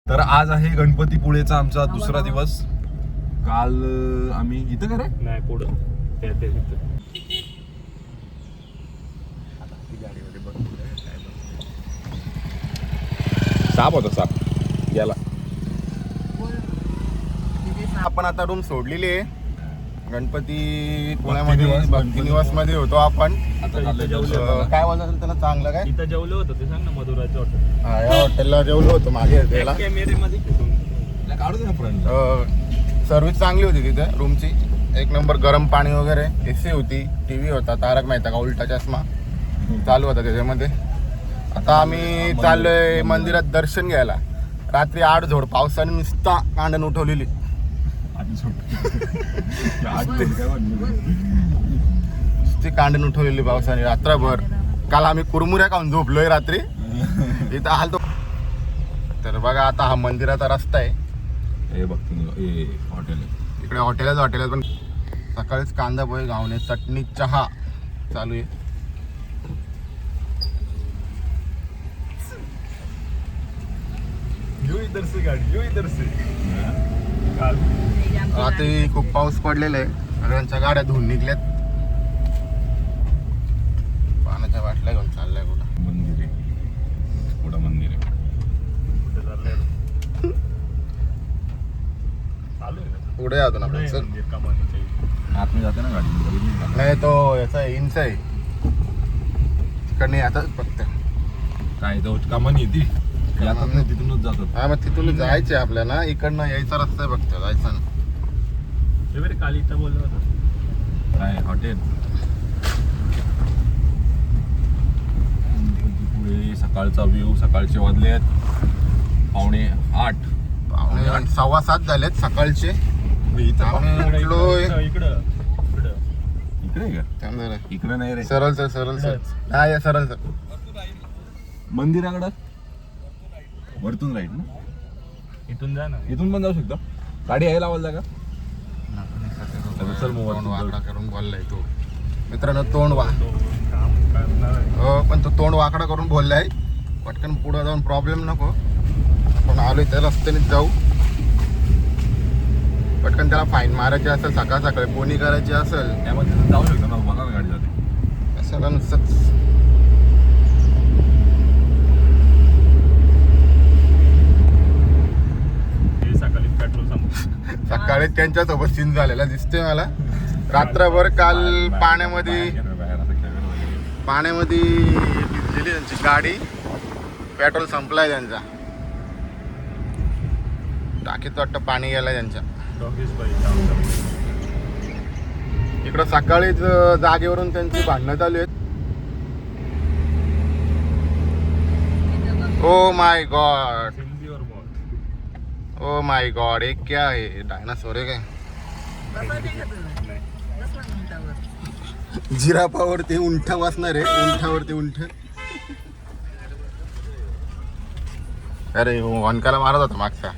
तर आज आहे गणपतीपुळेचा आमचा दुसरा दिवस. काल आम्ही इथं का रे? नाही पुढं त्या तिथं. साप होता, साप गेला. आपण आता रूम सोडलेली आहे. गणपती पुण्यामध्ये भक्ती निवास मध्ये होतो आपण. आता काय बोलतात त्याला चांगलं काय? इथं जेवलं होतं ते सांग ना, मधुराचं हॉटेल. हा, या हॉटेलला जेवलो होतो मागे त्याला. कॅमेरेमध्ये काढू दे ना फ्रंट. सर्व्हिस चांगली होती तिथे रूमची. एक नंबर गरम पाणी वगैरे, एसी होती, टीव्ही होता, तारक मेहता का उलटा चष्मा चालू होता त्याच्यामध्ये. आता आम्ही चाललोय मंदिरात दर्शन घ्यायला. रात्री 8 झोड पावसाने नुसता कांडण उठवलेली. नुसती कांडण उठवलेली पावसाने रात्रभर. काल आम्ही कुरमुऱ्या खाऊन झोपलोय रात्री. इथं आलतो. तर बघा आता हा मंदिराचा रस्ता आहे. हॉटेल इकडे हॉटेल पण सकाळीच कांदा पोहे, घावणे, चटणी, चहा चालू आहे. रात्री खूप पाऊस पडलेला आहे. सगळ्यांच्या गाड्या धुवून निघल्यात. पाण्याच्या बाटल्या घेऊन चाललाय कुठं. मंदिर आहे, पुढं मंदिर आहे. कुठं चाललंय? चालू आहे ना पुढे जातो ना आपण. पुढे चल. मंदिर कमानीच्या इथं. आतमध्ये जाते ना गाडी. नाही तो याचा इंच आहे. तिकडे आता फक्त काय तो कमानी येते जातात नाही, तिथूनच जातात. हा, मग तिथून जायचे आपल्याला. इकडनं यायचा रस्ता आहे फक्त, जायचा ना. ते बरे काल इथं बोललो होतं. काय हॉटेल पुढे. सकाळचा व्ह्यू. सकाळचे वाजले आहेत 7:45. पावणे 6:15 झालेत सकाळचे. आम्ही उठलोय. इकडं इकडे आहे का? थांब जरा. इकडे नाही रे, सरळ सर सरळ सर. हा, या सरळ सर. मंदिराकडं वरतून राईट ना. इथून जा ना. इथून पण जाऊ शकतो. गाडी यायला लावायला जागा. चल मग तोंड वरतून वाकडा करून बोललाय तो. मित्रांनो, तोंड तो काम करणार आहे. हो, पण तो तोंड वाकडा करून बोललाय. पटकन पुढे जाऊन प्रॉब्लेम नको. पण आलोय त्या रस्त्यानेच जाऊ. पटकन त्याला फाईन मारायची असेल, सकाळ सकाळी पोनी करायची असेल, त्यामध्ये जाऊ शकतो ना. बघा ना गाडी जाते. कशाला नुसतंच. हे सकाळी पेट्रोल संपलं. सकाळी त्यांच्यासोबत सीन झालेला दिसतोय मला. रात्रभर काल पाण्यामध्ये भिजलेली त्यांची गाडी. पेट्रोल संपलाय त्यांचा. टाकीत वाटतं पाणी गेलाय त्यांच्या. डॉगीज पाहिजे. इकडं सकाळीच जागेवरून त्यांची भांडणं चालू आहेत. Oh my God, silver ball. Oh my God, एक क्या आहे? डायनासोर आहे काय? जिरापावरती उंठा बसणार आहे. उंठावरती उंठ. अरे वनकाला मारत होता मागचा.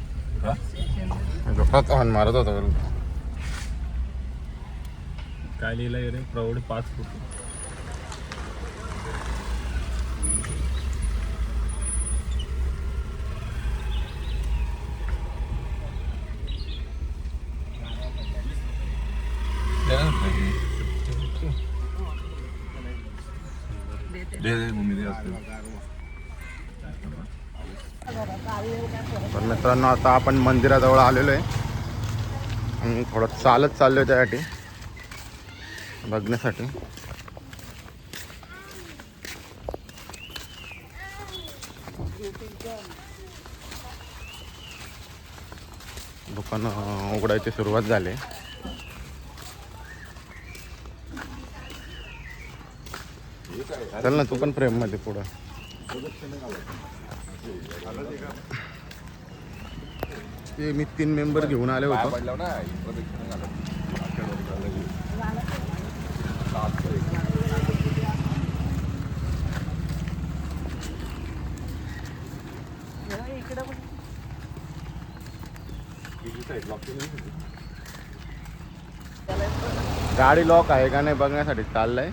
हॉर्न मारत होता. काय लिहिलंय रे? प्रौढ 5 फूट. तर मित्रांनो, आता आपण मंदिराजवळ आलेलो आहे आणि थोडं चालत चाललोय त्यासाठी बघण्यासाठी. दुकान उघडायची सुरुवात झाली. चल ना तू पण फ्रेम मध्ये पुढं. ते मी 3 मेंबर घेऊन आले होतो. गाडी लॉक आहे का नाही बघण्यासाठी चाललंय.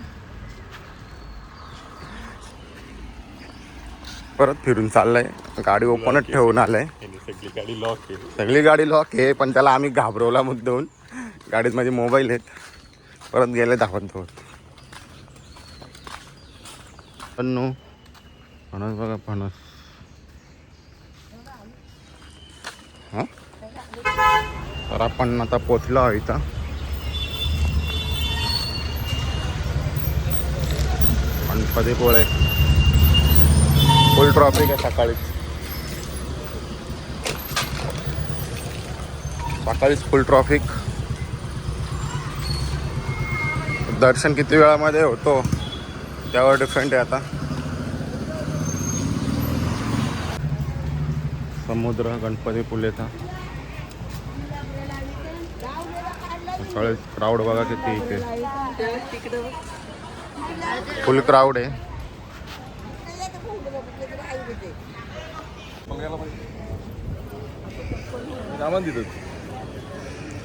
परत फिरून चाललाय. गाडी ओपनच ठेवून आलाय. सगळी गाडी लॉक केली. सगळी गाडी लॉक आहे, पण त्याला आम्ही घाबरवला मुद्दाहून. गाडीत माझे मोबाईल आहेत. परत गेले धावत पण फणस बघा फणस. हां तर आपण आता पोचलो आहोत इथं. गणपतीपुळे फुल ट्रॉफिक आहे सकाळीच फुल ट्रॉफिक. दर्शन किती वेळामध्ये होतो त्यावर डिपेंड आहे. आता समुद्र गणपतीपुळेचा सकाळी क्राऊड बघा किती इथे. फुल क्राऊड आहे.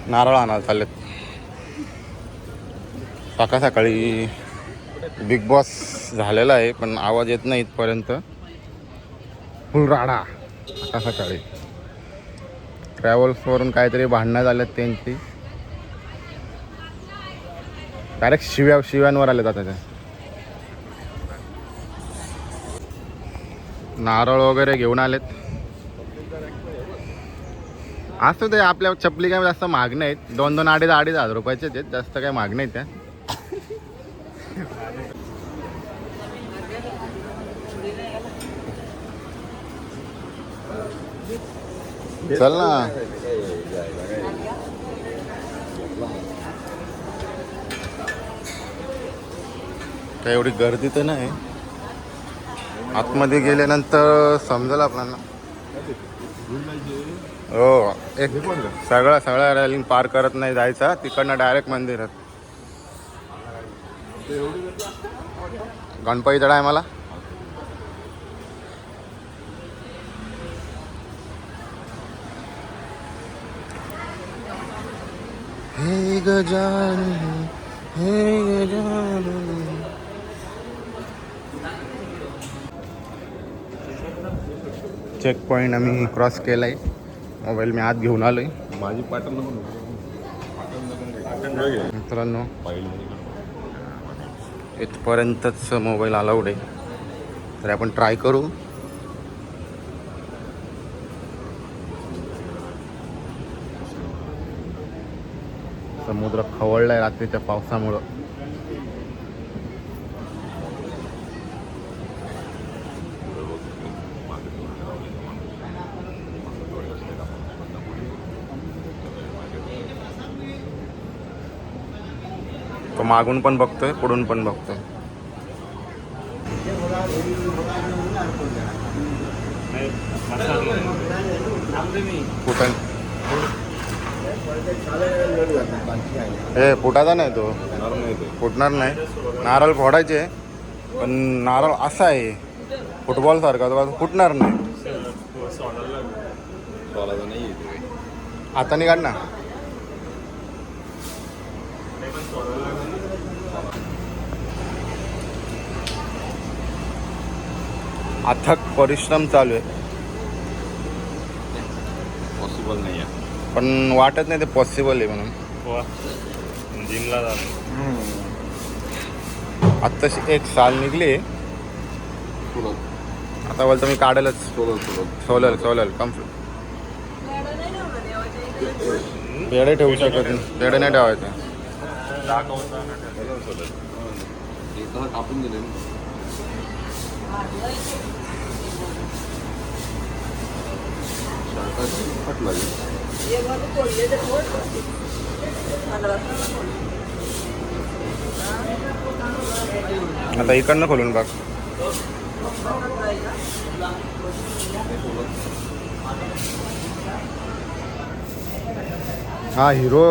नारळ आणायला चाललेत. सकाळी बिग बॉस झालेला आहे पण आवाज येत नाही इथपर्यंत. फुल राडा सकाळी. ट्रॅव्हल्सवरून काहीतरी भांडणं झाल्यात त्यांची. डायरेक्ट शिव्यांवर आले जातात. नारळ वगैरे घेऊन आलेत. असं ते आपल्या चपली काय जास्त महाग नाहीत. 2-2, 2.5 हजार रुपयाचे आहेत. जास्त काय महाग नाहीत त्या. चल ना. काय एवढी गर्दी तर नाही. आतमध्ये गेल्यानंतर समजेल आपल्याला. हो एक सगळ्या रॅलिंग पार करत नाही जायचा. तिकडनं डायरेक्ट मंदिरात. गणपतीच्या टायमाला हे गजानन हे गजानन. चेक पॉईंट आम्ही क्रॉस केलाय. मोबाईल मी आत घेऊन आलोय. माझी पाटण मित्रांनो इथपर्यंतच मोबाईल अलाउड आहे. तर आपण ट्राय करू. समुद्र खवळलाय रात्रीच्या पावसामुळं. तो मागून पण बघतोय पुढून पण बघतोय. हे फुटाचा नाही तो. फुटणार नाही. नारळ फोडायचे पण नारळ असा आहे फुटबॉल सारखा. तो फुटणार नाही. हाताने काढ ना. अथक परिश्रम चालू आहे. पॉसिबल नाही आहे पण वाटत नाही ते पॉसिबल आहे म्हणून. जिमला जातो. आत्ताशी एक साल निघली. आता बोलतो मी काढेलच. Solar complete. पेढे ठेवू शकत नाही. पेढे नाही ठेवायचे. कापून दिले आता इकडनं खोलून बघ. हा हिरो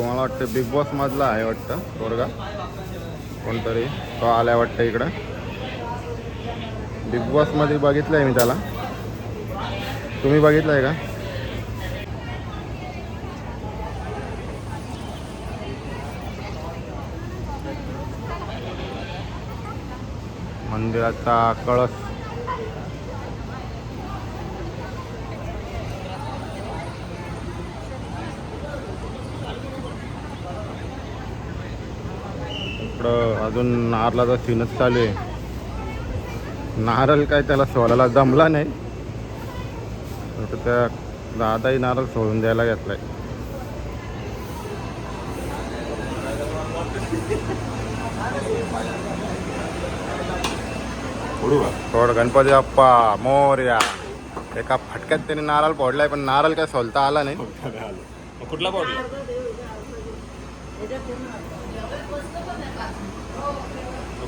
मला वाटतं बिग बॉस मधला आहे वाटतं. पोरगा कोणतरी तो आलाय वाटतं इकडं. बिग बॉस मध्ये बघितलंय मी त्याला. तुम्ही बघितलंय का? मंदिराचा कळस इकडं अजून नारळाचा सीनच चालू आहे. नारळ काय त्याला सोलायला जमला नाही, तर त्या दादाही नारळ सोडून द्यायला घेतलाय. थोड गणपती बाप्पा मोरया. एका फटक्यात त्याने नारळ फोडलाय, पण नारळ काय सोलता आला नाही. कुठला पडला?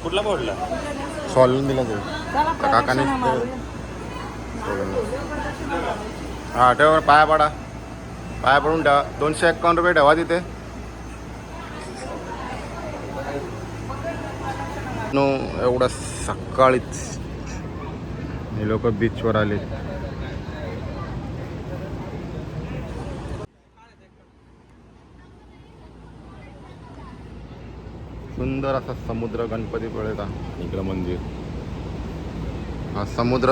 कुठला पडला? सोलून दिला तो काकाने. हा ठेवा, पाया पडा, पाया पडून ठेवा. 251 रुपये ठेवा तिथे. नो एवढं सकाळीच हे लोक बीचवर आले. सुंदर असा समुद्र गणपतीपुळेचा. इकडं मंदिर, हा समुद्र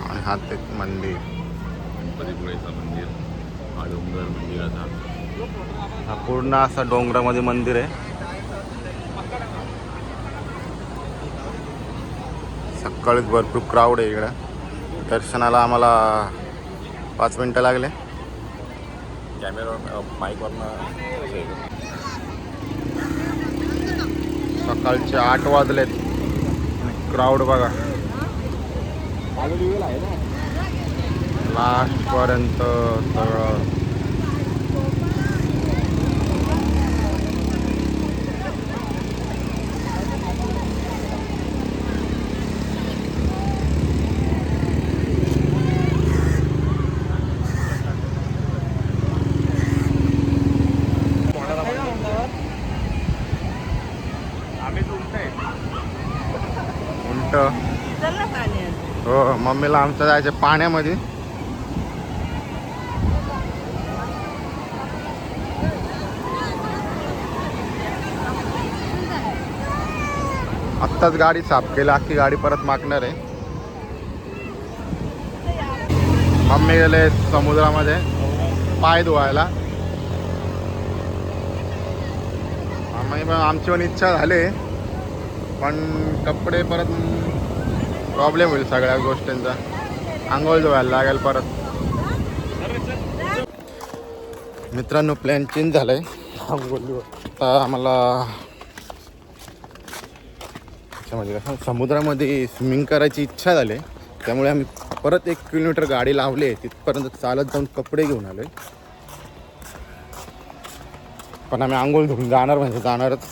आणि हा ते मंदिर. गणपतीपुळेचं मंदिर, हा डोंगर मंदिराचा. हा पूर्ण असा डोंगरामध्ये मंदिर आहे. सकाळीच भरपूर क्राऊड आहे इकडं. दर्शनाला आम्हाला 5 मिनटं लागले. कॅमेरा माईकवरनं सकाळचे 8 वाजलेत. क्राऊड बघा लास्ट पर्यंत सगळं. उलट हो, मम्मीला आमचं जायचं पाण्यामध्ये. आत्ताच गाडी साफ केली, अख्खी गाडी परत मागणार आहे. मम्मी गेले समुद्रामध्ये पाय धुवायला. आमची पण इच्छा झाली, पण कपडे परत प्रॉब्लेम होईल सगळ्या गोष्टींचा. आंघोळ धुवायला लागेल परत. मित्रांनो प्लॅन चेंज झालाय. आता आम्हाला म्हणजे कसं समुद्रामध्ये स्विमिंग करायची इच्छा झाली, त्यामुळे आम्ही परत 1 किलोमीटर गाडी लावली. तिथपर्यंत चालत जाऊन कपडे घेऊन आलोय. पण आम्ही आंघोळ धुवून जाणार, म्हणजे जाणारच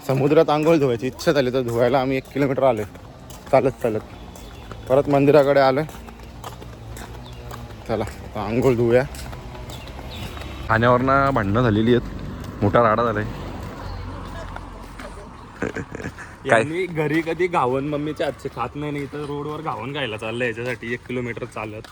समुद्रात आंघोळ धुवायची इच्छा झाली, तर धुवायला आम्ही 1 किलोमीटर आलोय चालत. परत मंदिराकडे आलोय. चला आंघोळ धुवूया. खाण्यावरनं भांडणं झालेली आहेत, मोठा राडा झालाय. यांनी घरी कधी घावन मम्मीच्या हातचे खात नाही, तर रोडवर घावन खायला चाललंय याच्यासाठी 1 किलोमीटर चालत.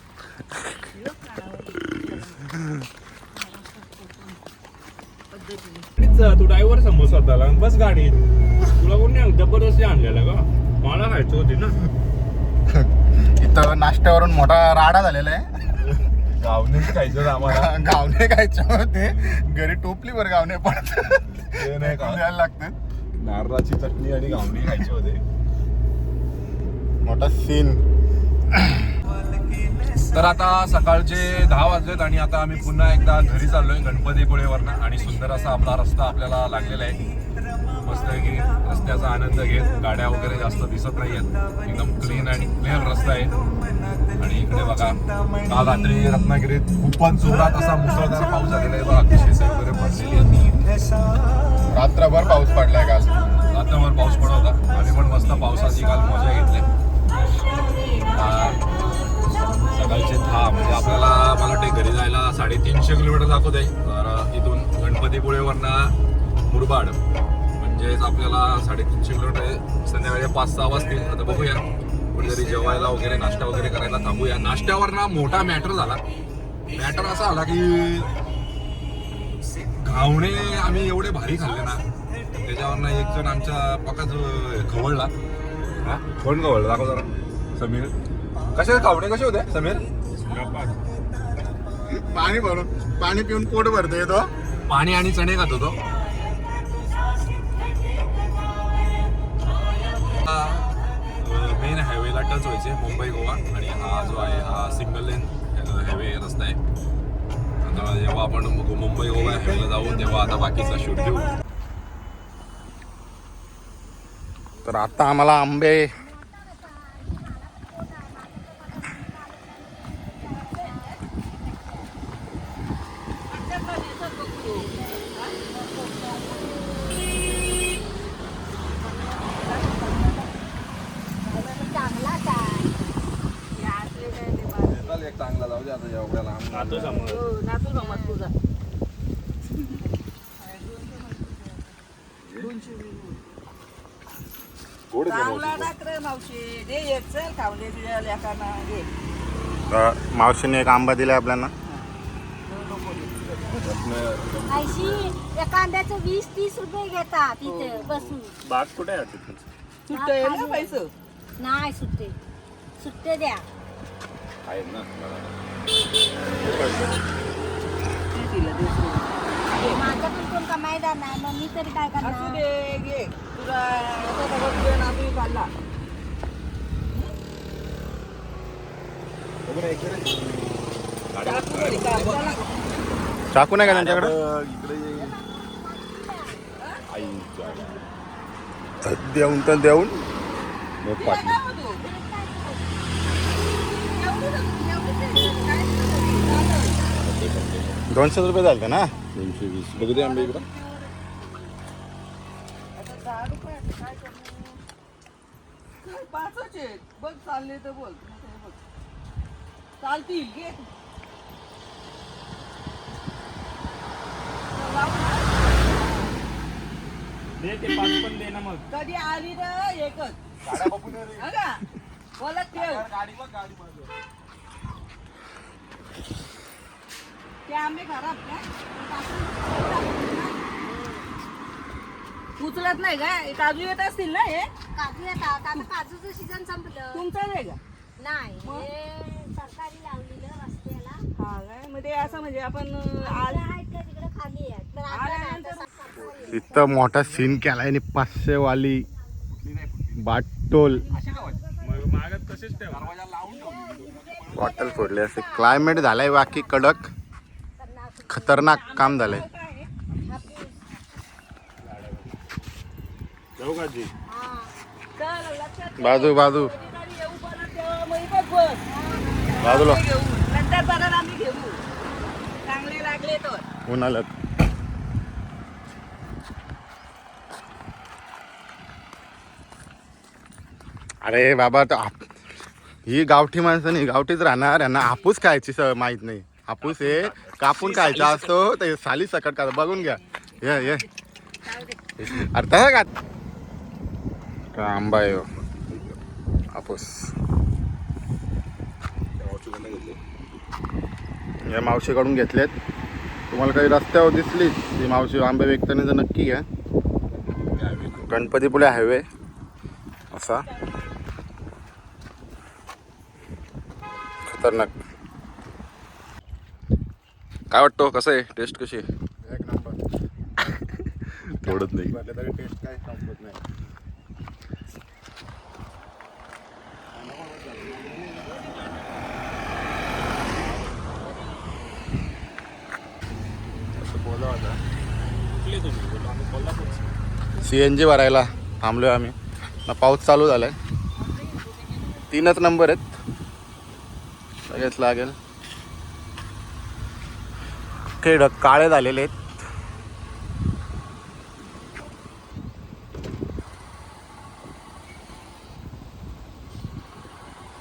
तू ड्रायव्हर समोर स्वतःला बस गाडी. तुला कोणी जबरदस्ती आणलेला का? मला खायचं होती ना. इथं नाश्त्यावरून मोठा राडा झालेला आहे. गावने खायचं आम्हाला. गावणे खायचे होते, घरी टोपली वर गावणे पडत नाही का, द्यायला लागते. नारळाची चटणी आणि गावने खायचे होते. मोठा सीन. तर आता सकाळचे 10 वाजलेत आणि आता आम्ही पुन्हा एकदा घरी चाललोय गणपतीपुळेवरनं. आणि सुंदर असा आपला रस्ता आपल्याला लागलेला आहे. मस्त आहे की रस्त्याचा आनंद घेत, गाड्या वगैरे जास्त दिसत नाही आहेत, एकदम क्लीन आणि क्लिअर रस्ता आहे. आणि इकडे बघा, काल रात्री रत्नागिरीत खूपच जोरात असा मुसळधार पाऊस झालेला आहे बघा. शेती वगैरे भरलेली आहे. रात्रभर पाऊस पडलाय काल. रात्रभर पाऊस पडत होता. आम्ही पण मस्त पावसाची काल मजा घेतली. सकाळचे 10 म्हणजे आपल्याला मला वाटते घरी जायला 350 किलोमीटर दाखवत आहे. तर इथून गणपतीपुळेवरनं मुरबाड म्हणजेच आपल्याला 350 किलोमीटर आहे. संध्याकाळी 5-6 वाजतील. आता बघूया, कुठेतरी जेवायला वगैरे नाश्ता वगैरे करायला थांबूया. नाश्त्यावरनं मोठा मॅटर झाला. मॅटर असा आला की घावणे आम्ही एवढे भारी खाल्ले ना, त्याच्यावरनं एक जण आमच्या पकाच खवळला. हा कोण खवळला दाखव जरा. समीर. कसे घावणे कसे होते समीर? पाणी पिऊन पोट भरतो येतो. पाणी आणि चणे खात होतो. एकाच व्हायचे मुंबई गोवा, आणि हा जो आहे हा सिंगल लेन हायवे रस्ता आहे. आता जेव्हा आपण मुंबई गोवा हायवेला जाऊ तेव्हा आता बाकीचा शूट घेऊ. तर आता आम्हाला आंबे एक चांगला जाऊ दे आता एवढ्याला नातू समोर. मावशीने एक आंबा दिलाय आपल्याला. 80 एका आंब्याचं 20-30 रुपये घेतात तिथे बसून. बाग कुठे आहे तिथे? नाही सुट्टे सुट्टे द्या. आहेत ना. माझं पण कोण कमाईदार नाही, मग मी तरी काय करणार. चाकू नाही का त्यांच्याकडे? देऊन तर देऊन ₹200 झालं ना. 220 बघू दे आंबे इकडं. बघ चालले तर बोल चालतील घे. दे ते 5 पण दे ना मग. कधी आली तर एकच बघा बोलत ठेव. ते आंबे खराब उचलत नाही का? काजू येत असतील ना हे? काजू येतात आता, काजूचं सीझन संपलं. तुमचं नाही का? नाही हे सरकारी लावलेलं रस्त्याला. हा काय मग ते असं म्हणजे आपण आज आहेत का तिकडे खाली आहेत, पण आता नाही, आता सरकारी. इथं मोठा सीन केलाय आणि 500 वाली बाटोल मग मागत तसेच ठेव. बॉटल फोडले. असे क्लायमेट झालंय बाकी कडक, खतरनाक काम झालंय. जाऊ का जी? हा. चल लक्षात बाजू बाजू येऊ परत तेव्हा मग इथंच बस. बाजूला घेऊ नंतर परत आम्ही घेऊ चांगले लागले तर. उन्हाळ्यात अरे बाबा ही गावठी माणसं नाही, गावठीच राहणार. यांना हापूस खायची माहित नाही. हापूस हे कापून खायचा असतो, ते साली सकट का बघून घ्या. ये अरे तसं का आंबा आहे हो. हापूस या मावशीकडून घेतलेत. तुम्हाला काही रस्त्यावर दिसलीच ती मावशी आंबे विकताना तर नक्की घ्या. गणपतीपुळे हायवे असा खतरनाक. काय वाटतो कसं आहे टेस्ट कशी आहे? एक नंबर. थोडंच नाही. तरी टेस्ट काय संपत नाही. CNG भरायला थांबलोय आम्ही ना. पाऊस चालू झालाय. 3च नंबर आहेत, लगेच लागेल. खेळ काळे झालेले आहेत.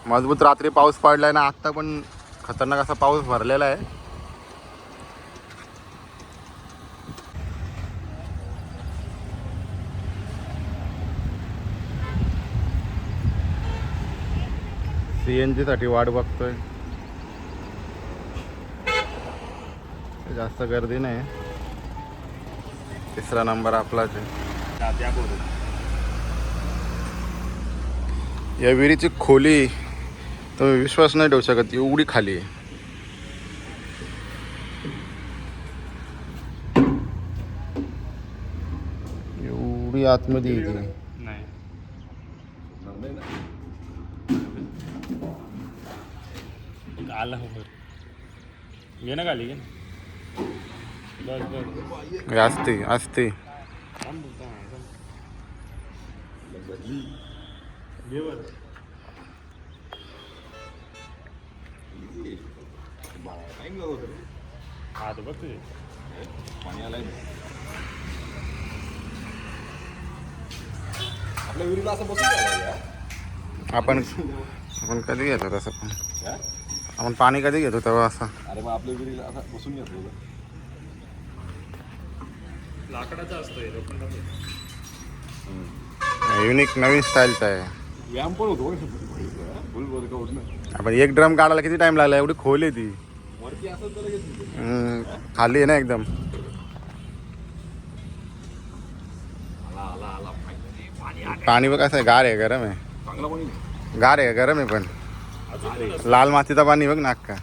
मजबूत रात्री पाऊस पडलाय ना. आत्ता पण खतरनाक असा पाऊस भरलेला आहे. CNG साठी वाट बघतोय. जास्त गर्दी नाही. 3रा नंबर आपलाच आहे. या विहिरीची खोली तुम्ही विश्वास नाही ठेवू शकत, एवढी खाली आहे. एवढी आतमध्ये येते. नाही आला वर घे ना खाली घे ना बस बस हे असते असते थांब घे वर हा तर बघ तुझे पाणी आलंय आपल्या विहिरीला असं बसून जायला या. आपण कधी घेतो तसं पण आपण पाणी कधी घेतो तेव्हा असं अरे मग आपल्या विहिरीला असं बसून घेतो लाकडाचा असतोय लोखंडाचा युनिक नवीन स्टाईलचा आहे. व्यायाम पण होतो फुल बोल का होत नाही आपण एक ड्रम काढायला किती टाइम लागला एवढी खोल आहे ती वरती असं तर लगेच खाली आहे ना एकदम पाणी बघ कसं आहे गार आहे गरम आहे चांगला पाणी गार आहे गरम आहे पण लाल मातीचा पाणी बघ ना अक्का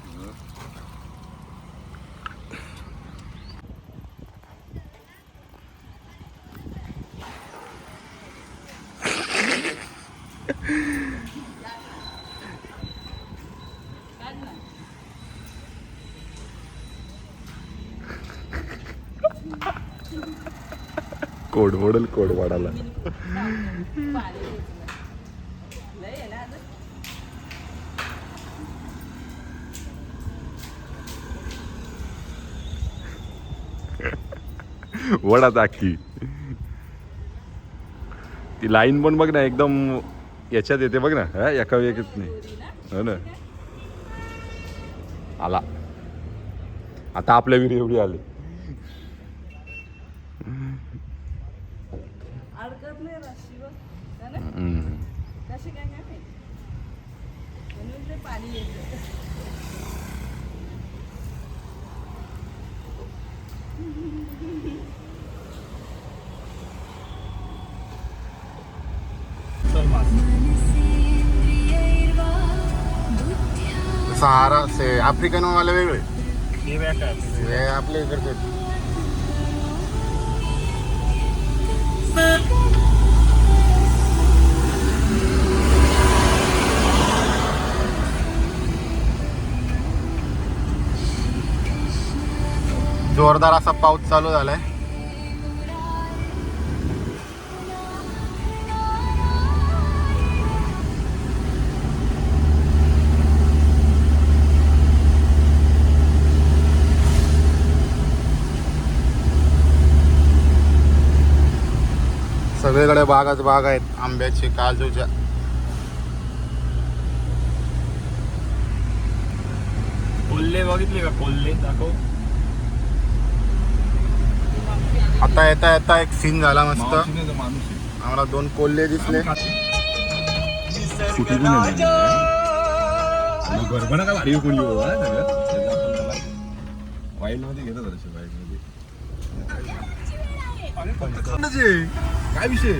कोड मोडल कोड वाढायला वडा टाकी ती लाईन पण बघ ना एकदम याच्यात येते बघ ना हा एका वेगळीच नाही हो ना आला आता आपल्या विहिरी एवढी आली अडकत नाही रस्सीवर कसे काय काय माहिती म्हणून ते पाणी येतं सहारा से आफ्रिकन वाले वेगळे हे बॅक आहे हे आपल्या इकडचे जोरदार असा पाऊस चालू झालाय सगळीकडे बागाच बाग आहेत आंब्याची काजूच्या कोल्हे बघितले का कोल्हे दाखव आता येता येता एक सीन झाला मस्त माणूस आम्हाला 2 कोल्हे दिसले गरबा का भारी कोणी वाईल्ड मध्ये घेतात वाईल्ड मध्ये काय विषय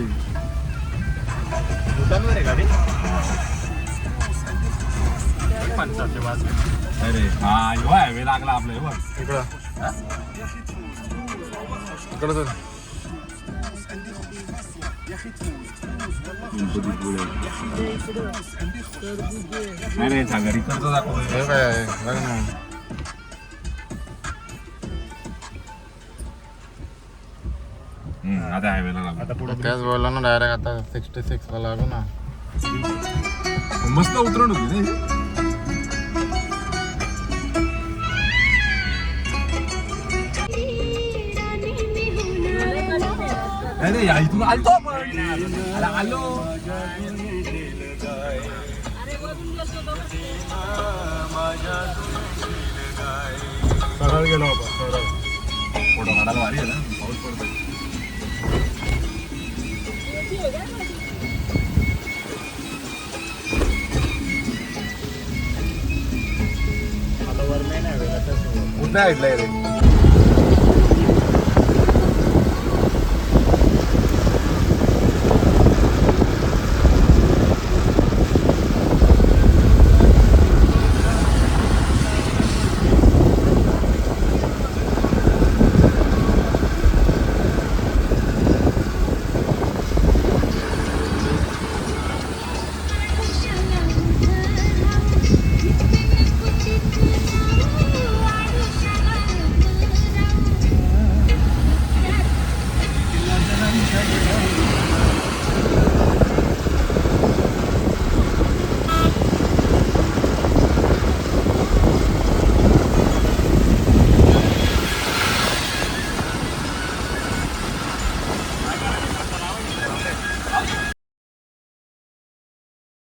दुकानवर आहे का रे पंचाचे वाजले अरे हा एवढा हॅवे लागला आपल्या एवढा इकडं इकडं नाही नाही सागर इकडचं दाखवलं हे काय आहे बघ ना आता हायवेला लागला आता पुढे त्याच बोलला ना डायरेक्ट आता 66 ला लागू ना मस्त उतरण होती ना अरे या इथून आलतो आपण आलो सरळ गेलो आपण सरळ फोटो काढायला भारी आहे ना पाऊस पडतो आता वर नाही कुठे ऐकलंय रे